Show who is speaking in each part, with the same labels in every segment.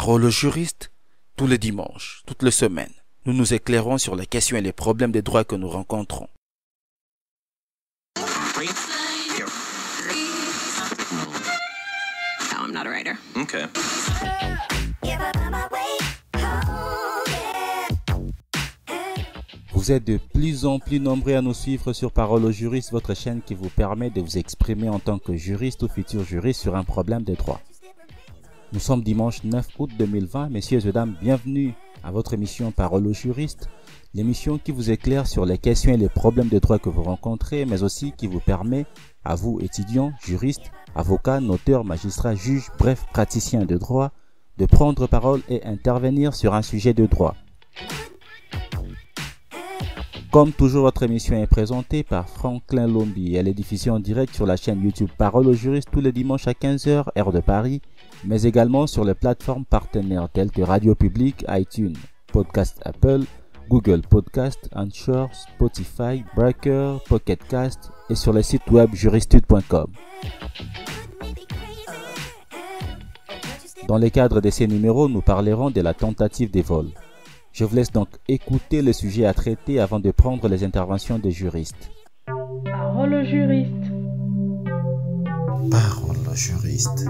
Speaker 1: Parole au juriste, tous les dimanches, toutes les semaines, nous nous éclairons sur les questions et les problèmes des droits que nous rencontrons.
Speaker 2: No, I'm not a writer.
Speaker 3: Okay.
Speaker 1: Vous êtes de plus en plus nombreux à nous suivre sur Parole au juriste, votre chaîne qui vous permet de vous exprimer en tant que juriste ou futur juriste sur un problème de droit. Nous sommes dimanche 9 août 2020. Messieurs et dames, bienvenue à votre émission Parole au juriste, l'émission qui vous éclaire sur les questions et les problèmes de droit que vous rencontrez, mais aussi qui vous permet, à vous étudiants, juristes, avocats, noteurs, magistrats, juges, bref, praticiens de droit, de prendre parole et intervenir sur un sujet de droit. Comme toujours, votre émission est présentée par Franklin Lombi. Elle est diffusée en direct sur la chaîne YouTube Parole au juriste tous les dimanches à 15h, heure de Paris, mais également sur les plateformes partenaires telles que Radio Public, iTunes, Podcast Apple, Google Podcast, Anchor, Spotify, Breaker, Pocket Cast et sur le site web juristude.com. Dans le cadre de ces numéros, nous parlerons de la tentative de vol. Je vous laisse donc écouter le sujet à traiter avant de prendre les interventions des juristes.
Speaker 4: Parole au juriste.
Speaker 3: Parole au juriste.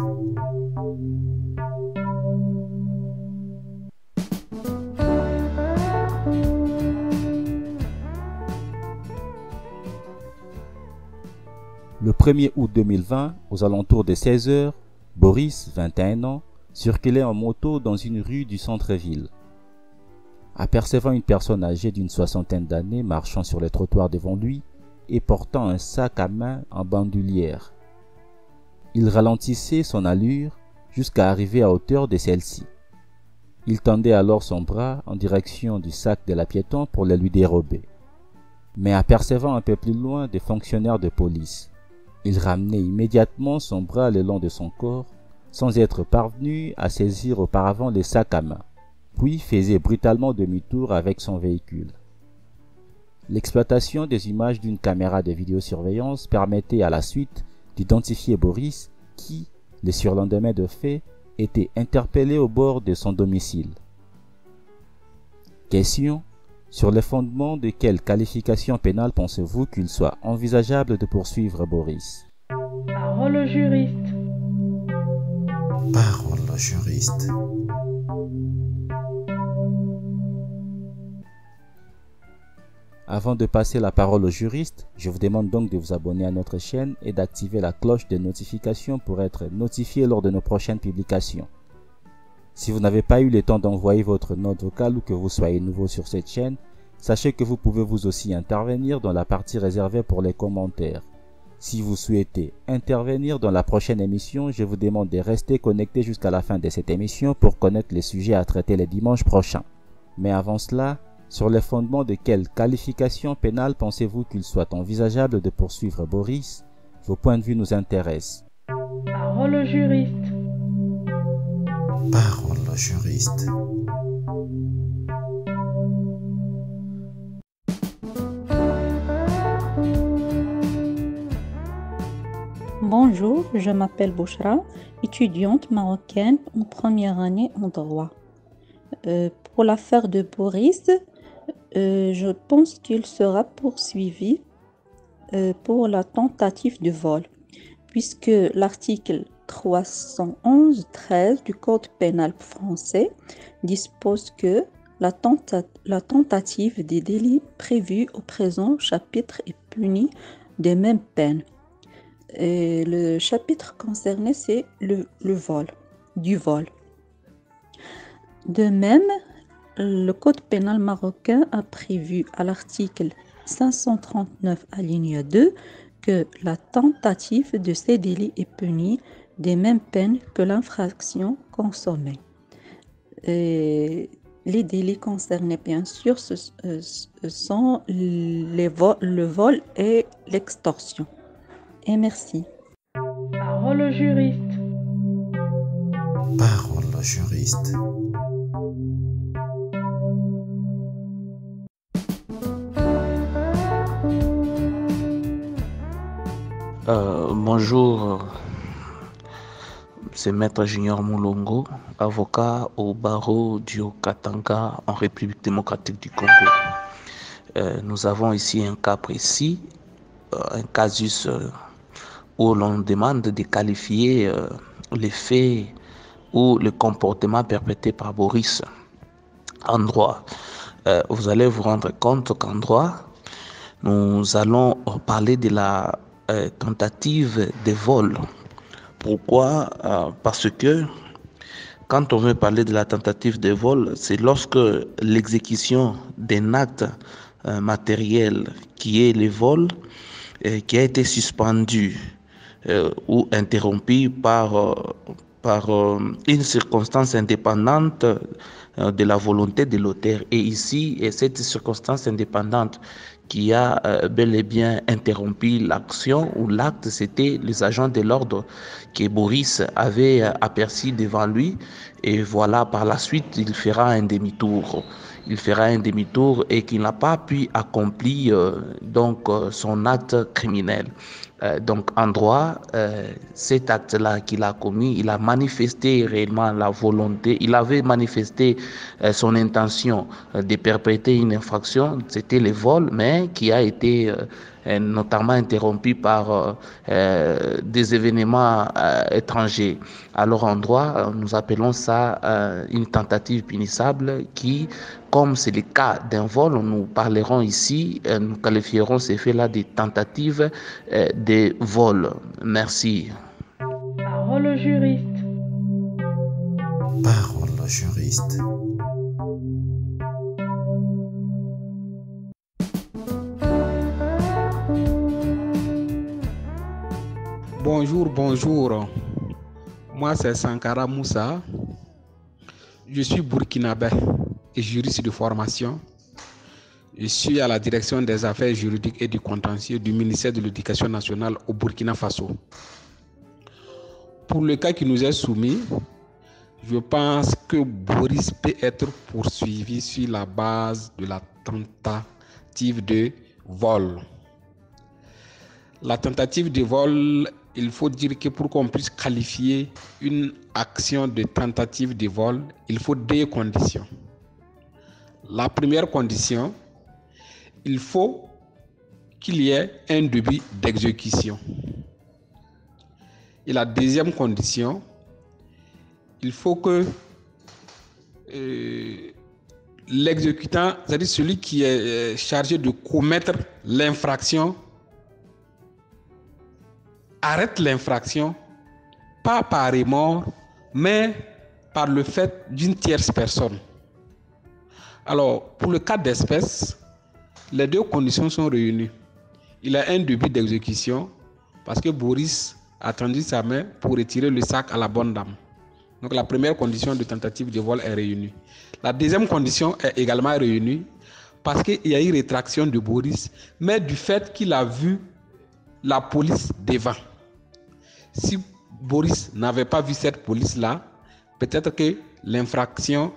Speaker 1: Le 1er août 2020, aux alentours de 16h, Boris, 21 ans, circulait en moto dans une rue du centre-ville. Apercevant une personne âgée d'une soixantaine d'années marchant sur le trottoir devant lui et portant un sac à main en bandoulière, il ralentissait son allure jusqu'à arriver à hauteur de celle-ci. Il tendait alors son bras en direction du sac de la piéton pour le lui dérober. Mais apercevant un peu plus loin des fonctionnaires de police, il ramenait immédiatement son bras le long de son corps sans être parvenu à saisir auparavant le sac à main, puis faisait brutalement demi-tour avec son véhicule. L'exploitation des images d'une caméra de vidéosurveillance permettait à la suite d'identifier Boris qui, le surlendemain de fait, était interpellé au bord de son domicile. Question: sur le fondement de quelle qualification pénale pensez-vous qu'il soit envisageable de poursuivre Boris?
Speaker 4: Parole au juriste.
Speaker 3: Parole au juriste.
Speaker 1: Avant de passer la parole au juriste, je vous demande donc de vous abonner à notre chaîne et d'activer la cloche de notification pour être notifié lors de nos prochaines publications. Si vous n'avez pas eu le temps d'envoyer votre note vocale ou que vous soyez nouveau sur cette chaîne, sachez que vous pouvez vous aussi intervenir dans la partie réservée pour les commentaires. Si vous souhaitez intervenir dans la prochaine émission, je vous demande de rester connecté jusqu'à la fin de cette émission pour connaître les sujets à traiter les dimanches prochains. Mais avant cela, sur le fondement de quelle qualification pénale pensez-vous qu'il soit envisageable de poursuivre Boris? Vos points de vue nous intéressent.
Speaker 4: Parole au juriste.
Speaker 3: Parole au juriste.
Speaker 5: Bonjour, je m'appelle Bouchra, étudiante marocaine en première année en droit. Pour l'affaire de Boris, je pense qu'il sera poursuivi pour la tentative de vol, puisque l'article 311-13 du Code pénal français dispose que la tentative des délits prévus au présent chapitre est punie des mêmes peines. Et le chapitre concerné, c'est le vol, du vol. De même, le Code pénal marocain a prévu à l'article 539 alinéa 2 que la tentative de ces délits est punie des mêmes peines que l'infraction consommée. Et les délits concernés, bien sûr, sont le vol et l'extorsion. Et merci.
Speaker 4: Parole au juriste.
Speaker 3: Parole au juriste.
Speaker 6: Bonjour,
Speaker 2: c'est Maître Junior Moulongo, avocat au barreau du Haut-Katanga en République démocratique du Congo. Nous avons ici un cas précis, un casus où l'on demande de qualifier les faits ou le comportement perpétré par Boris en droit. Vous allez vous rendre compte qu'en droit, nous allons parler de la tentative de vol. Pourquoi? Parce que quand on veut parler de la tentative de vol, c'est lorsque l'exécution d'un acte matériel qui est le vol, qui a été suspendu ou interrompu par une circonstance indépendante de la volonté de l'auteur. Et ici, cette circonstance indépendante qui a bel et bien interrompu l'action ou l'acte, c'était les agents de l'ordre que Boris avait aperçus devant lui. Et voilà, par la suite, il fera un demi-tour. Et qu'il n'a pas pu accomplir son acte criminel. Donc en droit, cet acte-là qu'il a commis, il a manifesté réellement la volonté, il avait manifesté son intention de perpétrer une infraction, c'était le vol, mais qui a été notamment interrompu par des événements étrangers. Alors en droit, nous appelons ça une tentative punissable qui, comme c'est le cas d'un vol, nous parlerons ici, nous qualifierons ces faits-là de tentatives de vol. Merci.
Speaker 4: Parole au juriste.
Speaker 3: Parole au juriste.
Speaker 6: Bonjour. Moi, c'est Sankara Moussa. Je suis burkinabé et juriste de formation. Je suis à la direction des affaires juridiques et du contentieux du ministère de l'Éducation nationale au Burkina Faso. Pour le cas qui nous est soumis, je pense que Boris peut être poursuivi sur la base de la tentative de vol. La tentative de vol, il faut dire que pour qu'on puisse qualifier une action de tentative de vol, il faut deux conditions. La première condition, il faut qu'il y ait un début d'exécution. Et la deuxième condition, il faut que l'exécutant, c'est-à-dire celui qui est chargé de commettre l'infraction, arrête l'infraction, pas par remords, mais par le fait d'une tierce personne. Alors, pour le cas d'espèce, les deux conditions sont réunies. Il a un début d'exécution parce que Boris a tendu sa main pour retirer le sac à la bonne dame. Donc la première condition de tentative de vol est réunie. La deuxième condition est également réunie parce qu'il y a eu rétraction de Boris, mais du fait qu'il a vu la police devant. Si Boris n'avait pas vu cette police-là, peut-être que l'infraction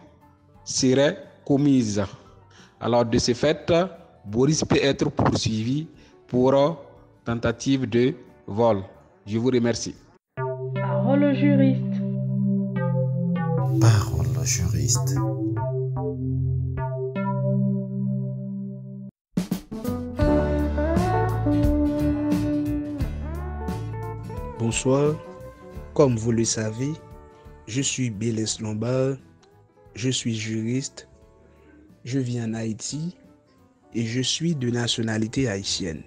Speaker 6: serait commise. Alors de ce fait, Boris peut être poursuivi pour tentative de vol. Je vous remercie.
Speaker 4: Parole au juriste.
Speaker 3: Parole au juriste.
Speaker 7: Bonsoir. Comme vous le savez, je suis Bélès Lombard, je suis juriste, je vis en Haïti et je suis de nationalité haïtienne.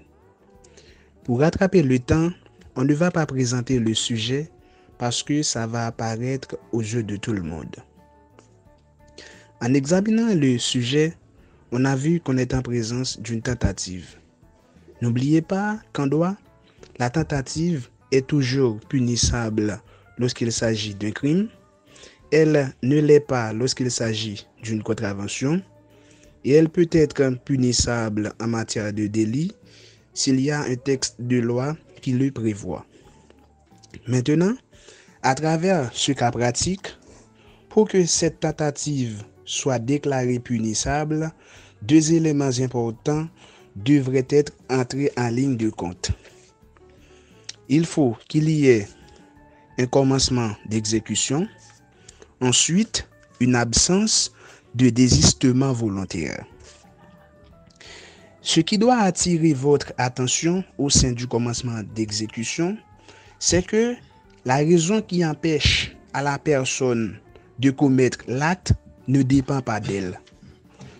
Speaker 7: Pour rattraper le temps, on ne va pas présenter le sujet parce que ça va apparaître aux yeux de tout le monde. En examinant le sujet, on a vu qu'on est en présence d'une tentative. N'oubliez pas qu'en droit, la tentative est toujours punissable lorsqu'il s'agit d'un crime. Elle ne l'est pas lorsqu'il s'agit d'une contravention. Et elle peut être punissable en matière de délit s'il y a un texte de loi qui le prévoit. Maintenant, à travers ce cas pratique, pour que cette tentative soit déclarée punissable, deux éléments importants devraient être entrés en ligne de compte. Il faut qu'il y ait un commencement d'exécution. Ensuite, une absence de désistement volontaire. Ce qui doit attirer votre attention au sein du commencement d'exécution, c'est que la raison qui empêche à la personne de commettre l'acte ne dépend pas d'elle.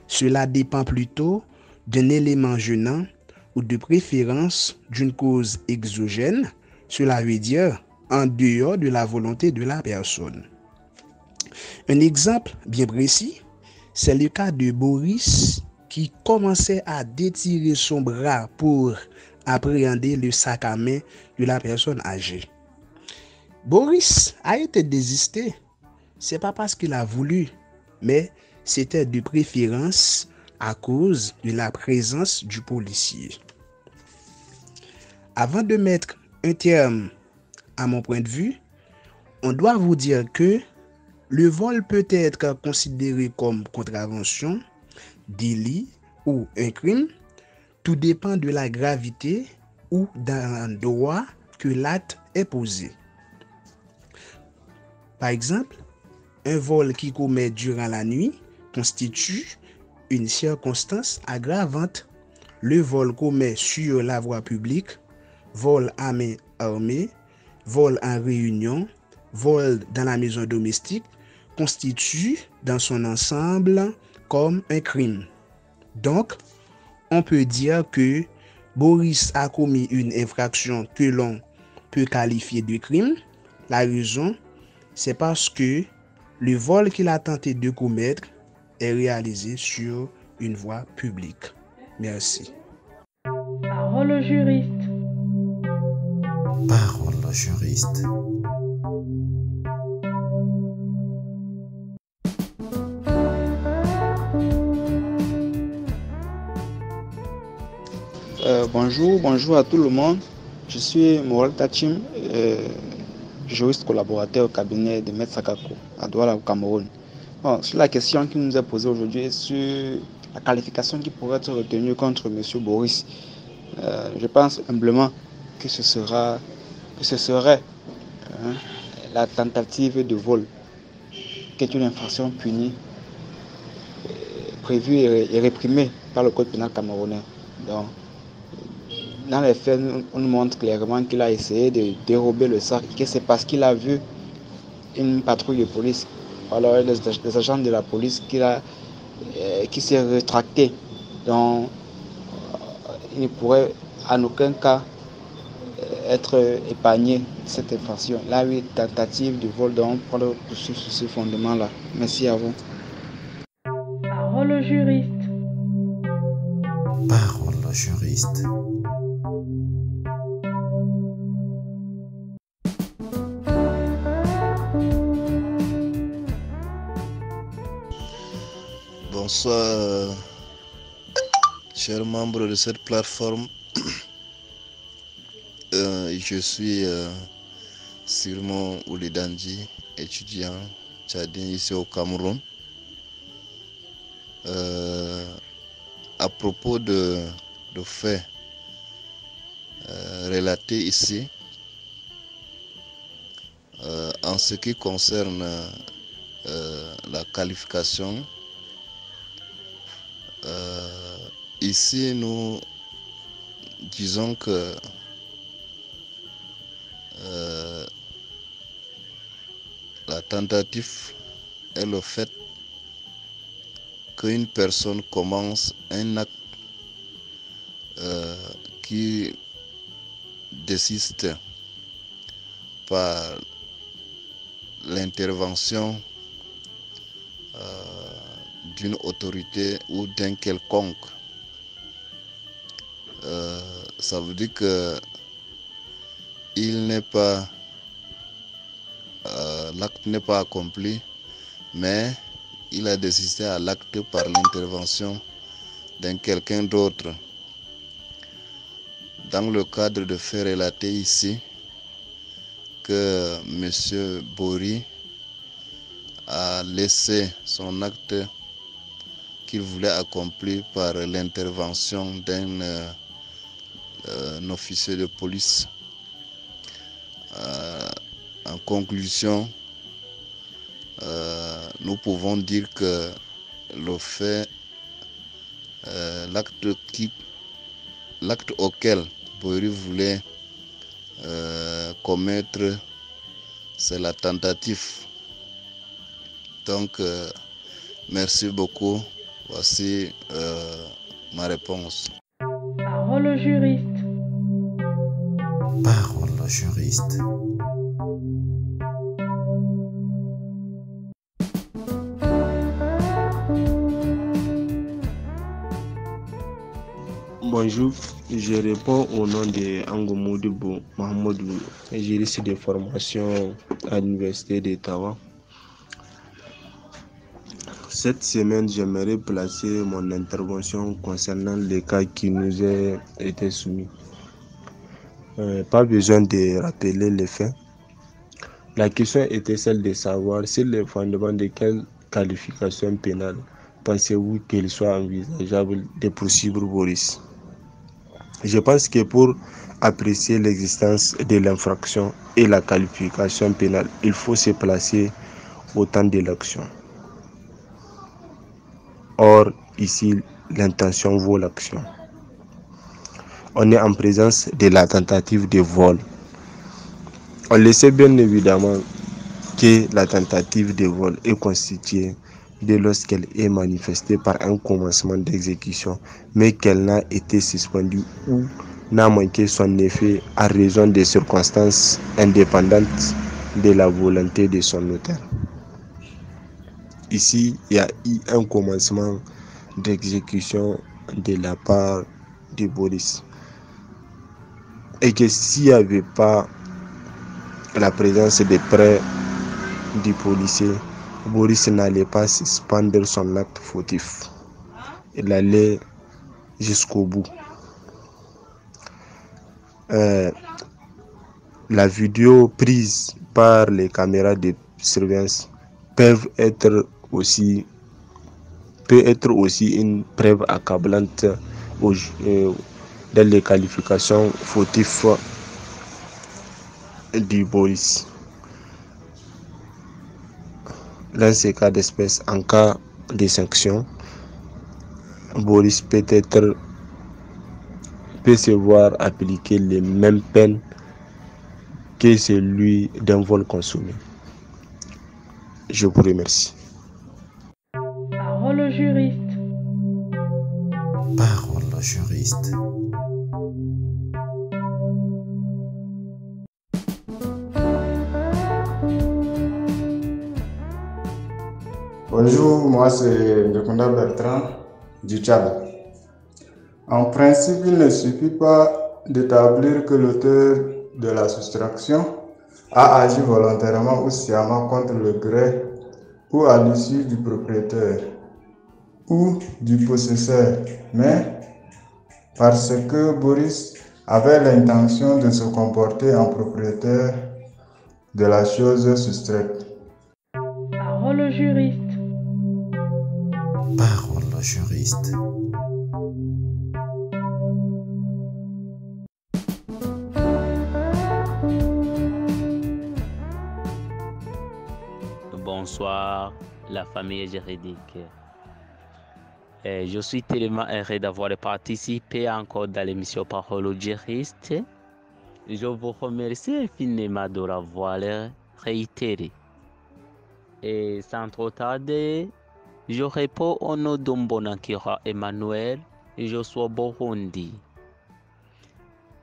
Speaker 7: Cela dépend plutôt d'un élément gênant ou de préférence d'une cause exogène, cela veut dire en dehors de la volonté de la personne. Un exemple bien précis, c'est le cas de Boris qui commençait à détirer son bras pour appréhender le sac à main de la personne âgée. Boris a été désisté. C'est pas parce qu'il a voulu, mais c'était de préférence à cause de la présence du policier. Avant de mettre un terme à mon point de vue, on doit vous dire que le vol peut être considéré comme contravention, délit ou un crime. Tout dépend de la gravité ou d'un droit que l'acte est posé. Par exemple, un vol qui commet durant la nuit constitue une circonstance aggravante. Le vol commet sur la voie publique, vol à main armée, vol en réunion, vol dans la maison domestique, constitue dans son ensemble comme un crime. Donc, on peut dire que Boris a commis une infraction que l'on peut qualifier de crime. La raison, c'est parce que le vol qu'il a tenté de commettre est réalisé sur une voie publique. Merci.
Speaker 4: Parole au juriste.
Speaker 3: Parole au juriste.
Speaker 8: Bonjour à tout le monde. Je suis Morel Tachim, juriste collaborateur au cabinet de Maître Sakako à Douala au Cameroun. Sur la question qui nous est posée aujourd'hui, sur la qualification qui pourrait être retenue contre M. Boris, je pense humblement que ce serait la tentative de vol, qui est une infraction punie, prévue et réprimée par le code pénal camerounais. Donc, dans les faits, on nous montre clairement qu'il a essayé de dérober le sac, que c'est parce qu'il a vu une patrouille de police, alors les agents de la police qui s'est rétracté. Donc, il ne pourrait en aucun cas être épargné de cette infraction. Là, oui, tentative de vol, donc on prend sur ce fondement-là. Merci à vous.
Speaker 4: Parole au juriste.
Speaker 3: Parole au juriste.
Speaker 9: Bonsoir, chers membres de cette plateforme. Je suis Sirmo Oulidanji, étudiant tchadien ici au Cameroun. À propos de faits relatés ici, en ce qui concerne la qualification, ici nous disons que la tentative est le fait qu'une personne commence un acte qui désiste par l'intervention d'une autorité ou d'un quelconque. Ça veut dire que l'acte n'est pas accompli, mais il a désisté à l'acte par l'intervention d'un quelqu'un d'autre. Dans le cadre de faits relatés ici, que M. Boris a laissé son acte qu'il voulait accomplir par l'intervention d'un officier de police En conclusion, nous pouvons dire que le fait, l'acte auquel Bory voulait commettre, c'est la tentative. Donc, merci beaucoup. Voici ma réponse.
Speaker 4: Parole au juriste.
Speaker 3: Parole au juriste.
Speaker 7: Bonjour, je réponds au nom de Angoumoudoubou Mahamadou, juriste de formation à l'Université d'Ottawa. Cette semaine, j'aimerais placer mon intervention concernant les cas qui nous ont été soumis. Pas besoin de rappeler les faits. La question était celle de savoir sur le fondement de quelle qualification pénale pensez-vous qu'il soit envisageable de poursuivre Boris. Je pense que pour apprécier l'existence de l'infraction et la qualification pénale, il faut se placer au temps de l'action. Or, ici, l'intention vaut l'action. On est en présence de la tentative de vol. On le sait bien évidemment que la tentative de vol est constituée dès lorsqu'elle est manifestée par un commencement d'exécution, mais qu'elle n'a été suspendue ou n'a manqué son effet à raison des circonstances indépendantes de la volonté de son auteur. Ici, il y a eu un commencement d'exécution de la part de Boris. Et que s'il n'y avait pas la présence des prêts du policier, Boris n'allait pas suspendre son acte fautif. Il allait jusqu'au bout. La vidéo prise par les caméras de surveillance peut être aussi une preuve accablante dans les qualifications fautives du Boris. Dans ces cas d'espèce, en cas de sanction, Boris peut se voir appliquer les mêmes peines que celui d'un vol consommé. Je vous remercie.
Speaker 4: Parole au juriste.
Speaker 3: Parole au juriste.
Speaker 10: Bonjour, moi c'est Ndekunda Bertrand du Tchad. En principe, il ne suffit pas d'établir que l'auteur de la soustraction a agi volontairement ou sciemment contre le gré ou à l'issue du propriétaire ou du possesseur, mais parce que Boris avait l'intention de se comporter en propriétaire de la chose soustraite.
Speaker 4: Parole au juriste.
Speaker 3: Parole au juriste.
Speaker 11: Bonsoir, la famille juridique. Je suis tellement heureux d'avoir participé encore dans l'émission Parole au juriste. Je vous remercie infiniment de l'avoir réitéré. Et sans trop tarder, je réponds au nom d'Ombonankira Emmanuel, je suis au Burundi.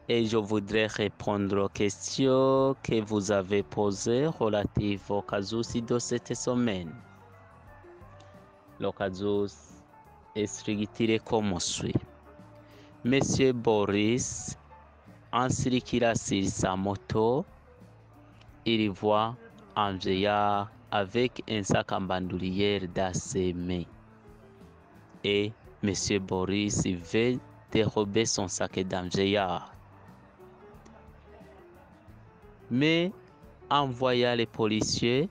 Speaker 11: Et je voudrais répondre aux questions que vous avez posées relatives au casus de cette semaine. Le casus est structuré comme suit. Monsieur Boris, en circulant sur sa moto, il voit un vieillard avec un sac en bandoulière dans ses mains. Et Monsieur Boris veut dérober son sac d'un vieillard. Mais en voyant les policiers,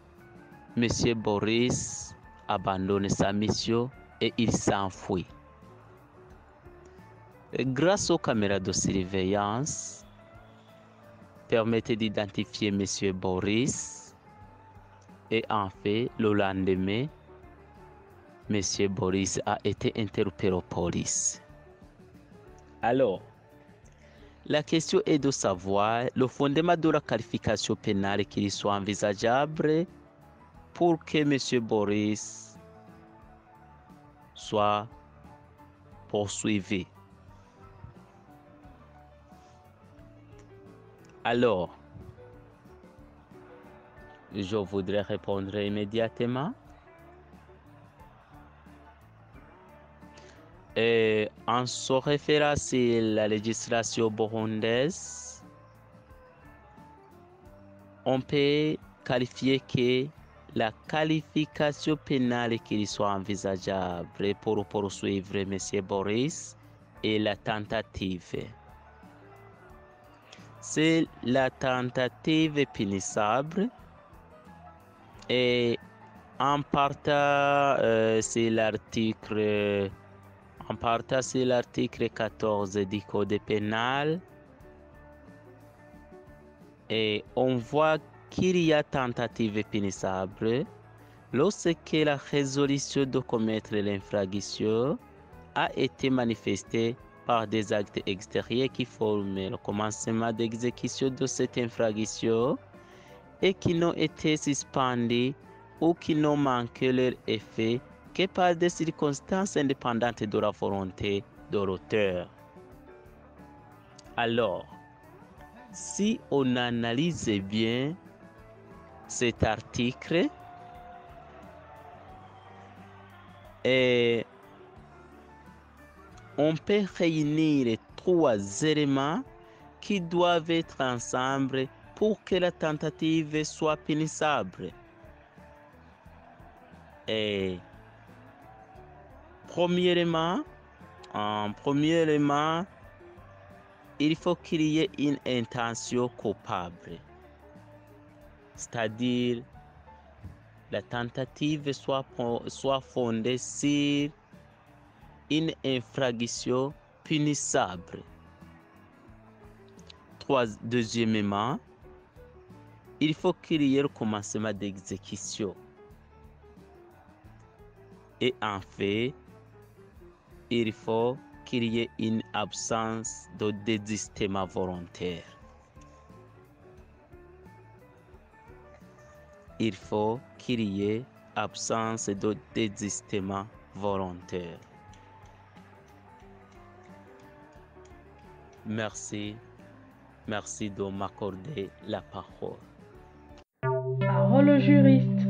Speaker 11: Monsieur Boris abandonne sa mission et il s'enfuit. Grâce aux caméras de surveillance, permettait d'identifier M. Boris. Et en fait, le lendemain, M. Boris a été interpellé aux police. Alors, la question est de savoir le fondement de la qualification pénale qu'il soit envisageable pour que M. Boris soit poursuivi. Alors, je voudrais répondre immédiatement. Et en se référant à la législation burundaise, on peut qualifier que la qualification pénale qu'il soit envisageable pour poursuivre M. Boris est la tentative. C'est la tentative punissable et en partant c'est l'article 14 du Code pénal et on voit qu'il y a tentative punissable lorsque la résolution de commettre l'infraction a été manifestée par des actes extérieurs qui forment le commencement d'exécution de cette infraction et qui n'ont été suspendus ou qui n'ont manqué leur effet que par des circonstances indépendantes de la volonté de l'auteur. Alors, si on analyse bien cet article, on peut réunir trois éléments qui doivent être ensemble pour que la tentative soit punissable. Et premièrement, il faut qu'il y ait une intention coupable. C'est-à-dire, la tentative soit fondée sur une infraction punissable. Deuxièmement, il faut qu'il y ait le commencement d'exécution. Et en fait, il faut qu'il y ait une absence de désistement volontaire. Il faut qu'il y ait absence de désistement volontaire. Merci de m'accorder la parole.
Speaker 4: Parole au juriste.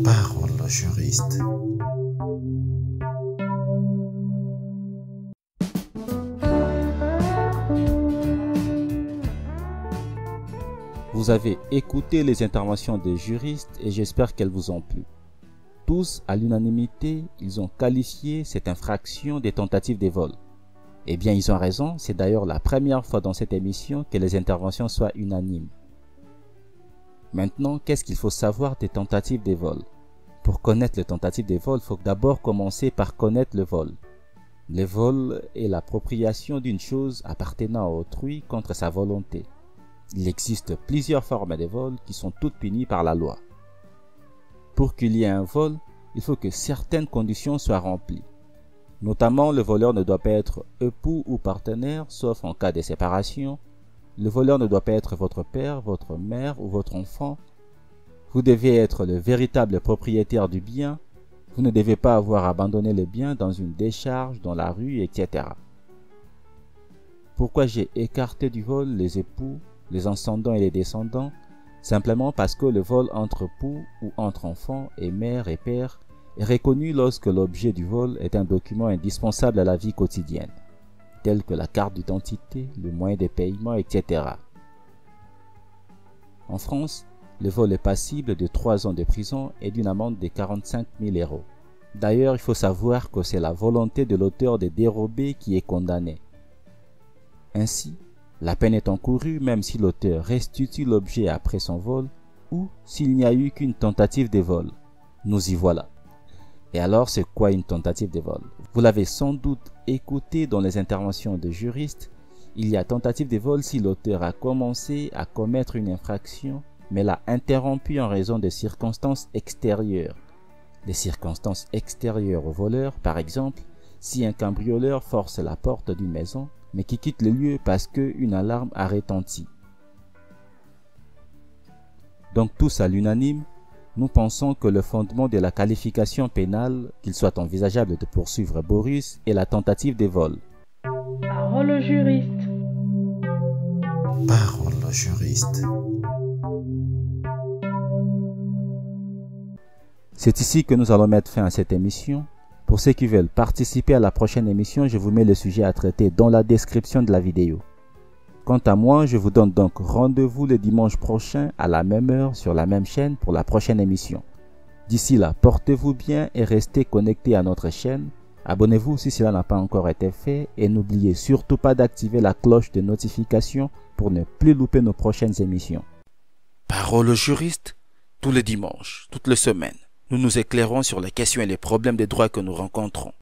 Speaker 3: Parole au juriste.
Speaker 1: Vous avez écouté les interventions des juristes et j'espère qu'elles vous ont plu. Tous, à l'unanimité, ils ont qualifié cette infraction des tentatives de vol. Eh bien, ils ont raison, c'est d'ailleurs la première fois dans cette émission que les interventions soient unanimes. Maintenant, qu'est-ce qu'il faut savoir des tentatives de vol? Pour connaître les tentatives de vol, il faut d'abord commencer par connaître le vol. Le vol est l'appropriation d'une chose appartenant à autrui contre sa volonté. Il existe plusieurs formes de vol qui sont toutes punies par la loi. Pour qu'il y ait un vol, il faut que certaines conditions soient remplies. Notamment, le voleur ne doit pas être époux ou partenaire, sauf en cas de séparation. Le voleur ne doit pas être votre père, votre mère ou votre enfant. Vous devez être le véritable propriétaire du bien. Vous ne devez pas avoir abandonné le bien dans une décharge, dans la rue, etc. Pourquoi j'ai écarté du vol les époux, les ascendants et les descendants? Simplement parce que le vol entre époux ou entre enfants et mère et père est reconnu lorsque l'objet du vol est un document indispensable à la vie quotidienne, tel que la carte d'identité, le moyen de paiement, etc. En France, le vol est passible de 3 ans de prison et d'une amende de 45 000 €. D'ailleurs, il faut savoir que c'est la volonté de l'auteur de dérober qui est condamnée. Ainsi, la peine est encourue même si l'auteur restitue l'objet après son vol ou s'il n'y a eu qu'une tentative de vol. Nous y voilà. Et alors, c'est quoi une tentative de vol? Vous l'avez sans doute écouté dans les interventions de juristes, Il y a tentative de vol si l'auteur a commencé à commettre une infraction, mais l'a interrompue en raison de circonstances extérieures. Les circonstances extérieures au voleur, par exemple, si un cambrioleur force la porte d'une maison, mais qui quitte le lieu parce qu'une alarme a retenti. Donc tous à l'unanime, nous pensons que le fondement de la qualification pénale, qu'il soit envisageable de poursuivre Boris, est la tentative de vol.
Speaker 4: Parole au juriste.
Speaker 3: Parole au juriste.
Speaker 1: C'est ici que nous allons mettre fin à cette émission. Pour ceux qui veulent participer à la prochaine émission, je vous mets le sujet à traiter dans la description de la vidéo. Quant à moi, je vous donne donc rendez-vous le dimanche prochain à la même heure sur la même chaîne pour la prochaine émission. D'ici là, portez-vous bien et restez connectés à notre chaîne. Abonnez-vous si cela n'a pas encore été fait et n'oubliez surtout pas d'activer la cloche de notification pour ne plus louper nos prochaines émissions.
Speaker 12: Parole au juriste, tous les dimanches, toutes les semaines, nous nous éclairons sur les questions et les problèmes des droits que nous rencontrons.